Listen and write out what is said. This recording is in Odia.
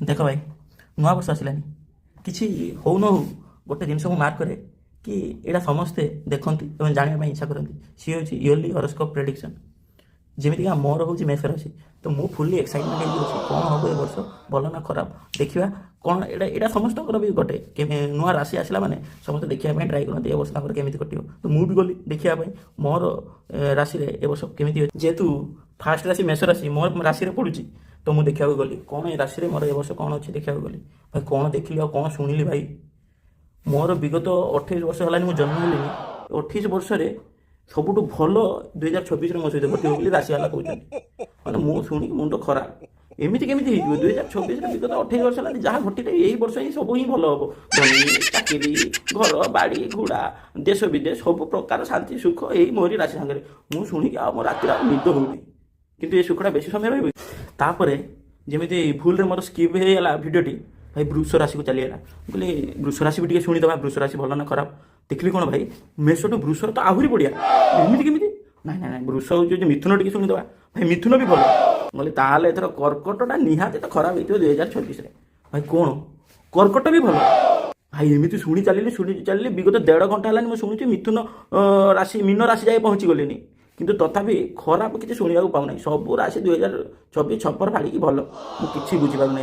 ଦେଖ ଭାଇ, ନୂଆ ବର୍ଷ ଆସିଲାନି, କିଛି ହଉ ନ ହଉ ଗୋଟେ ଜିନିଷ ମୁଁ ମାର୍କ କରେ କି ଏଇଟା ସମସ୍ତେ ଦେଖନ୍ତି ଏବଂ ଜାଣିବା ପାଇଁ ଇଚ୍ଛା କରନ୍ତି। ସିଏ ହେଉଛି ଇୟର୍ଲି ହରୋସ୍କୋପ୍ ପ୍ରେଡିକ୍ସନ୍। ଯେମିତିକା ମୋର ହେଉଛି ମେଷ ରାଶି, ତ ମୁଁ ଫୁଲି ଏକ୍ସାଇଟମେଣ୍ଟ ହେଇକି ଅଛି କ'ଣ ହେବ ଏ ବର୍ଷ, ଭଲ ନା ଖରାପ ଦେଖିବା। କ'ଣ ଏଇଟା ଏଇଟା ସମସ୍ତଙ୍କର ବି ଗୋଟେ ନୂଆ ରାଶି ଆସିଲା ମାନେ ସମସ୍ତେ ଦେଖିବା ପାଇଁ ଟ୍ରାଏ କରନ୍ତି ଏ ବର୍ଷ ତାଙ୍କର କେମିତି କଟିବ। ତ ମୁଁ ବି ଗଲି ଦେଖିବା ପାଇଁ ମୋର ରାଶିରେ ଏ ବର୍ଷ କେମିତି ଅଛି। ଯେହେତୁ ଫାର୍ଷ୍ଟ ରାଶି ମେଷ ରାଶି ମୋ ରାଶିରେ ପଡ଼ୁଛି, ତ ମୁଁ ଦେଖିବାକୁ ଗଲି କ'ଣ ଏ ରାଶିରେ ମୋର ଏ ବର୍ଷ କ'ଣ ଅଛି ଦେଖିବାକୁ ଗଲି। ଭାଇ କ'ଣ ଦେଖିଲି ଆଉ କ'ଣ ଶୁଣିଲି ଭାଇ, ମୋର ବିଗତ 28 ବର୍ଷ ହେଲାନି ମୁଁ ଜନ୍ମ ହେଲିଣି, 28 ବର୍ଷରେ ସବୁଠୁ ଭଲ 2024ରେ ମୋ ସହିତ ଘଟିବ ବୋଲି ରାଶିବାଲା କହୁଛନ୍ତି। ମାନେ ମୁଁ ଶୁଣିକି ମୁଣ୍ଡ ଖରାପ, ଏମିତି କେମିତି ହେଇଯିବ? 2024ରେ ବିଗତ 28 ବର୍ଷ ହେଲାଣି ଯାହା ଘଟିଲେ ଏଇ ବର୍ଷ ହିଁ ସବୁ ହିଁ ଭଲ ହବ। ଧନୀ, ଚାକିରି, ଘର ବାଡ଼ି, ଘୋଡ଼ା, ଦେଶ ବିଦେଶ ସବୁ ପ୍ରକାର ଶାନ୍ତି ସୁଖ ଏଇ ମୋରି ରାଶି ସାଙ୍ଗରେ। ମୁଁ ଶୁଣିକି ଆଉ ମୋ ରାତିରେ ଆଉ ନିଦ ହଉନି, କିନ୍ତୁ ଏ ସୁଖଟା ବେଶୀ ସମୟ ରହିବ। ତାପରେ ଯେମିତି ଭୁଲରେ ମୋର ସ୍କିପ୍ ହେଇଗଲା ଭିଡ଼ିଓଟି, ଭାଇ ବୃଷ ରାଶିକୁ ଚାଲିଗଲା। ମୁଁ କହିଲି ବୃଷ ରାଶି ବି ଟିକେ ଶୁଣିଦେବା, ବୃଷ ରାଶି ଭଲ ନା ଖରାପ। ଦେଖିଲି କ'ଣ ଭାଇ, ମେଷଠୁ ବୃଷର ତ ଆହୁରି ବଢ଼ିଆ। ଏମିତି କେମିତି? ନାଇଁ ନାଇଁ ନାଇଁ, ବୃଷ ହେଉଛି ଯଦି ମିଥୁନ ଟିକେ ଶୁଣିଦେବା, ଭାଇ ମିଥୁନ ବି ଭଲ। ମୁଁ କହିଲି ତାହେଲେ ଏଥର କର୍କଟଟା ନିହାତି ତ ଖରାପ ହେଇଥିବ 2024ରେ। ଭାଇ କ'ଣ କର୍କଟ ବି ଭଲ? ଭାଇ ଏମିତି ଶୁଣି ଚାଲିଲି ବିଗତ 1.5 ଘଣ୍ଟା ହେଲାନି ମୁଁ ଶୁଣୁଛି ମିଥୁନ ରାଶି ମୀନ ରାଶି ଯାଏ ପହଞ୍ଚି ଗଲିନି, କିନ୍ତୁ ତଥାପି ଖରାପ କିଛି ଶୁଣିବାକୁ ପାଉନାହିଁ। ସବୁ ରାଶି 2024 ଛପର ଫାଡ଼ିକି ଭଲ, ମୁଁ କିଛି ବୁଝିପାରୁନାହିଁ।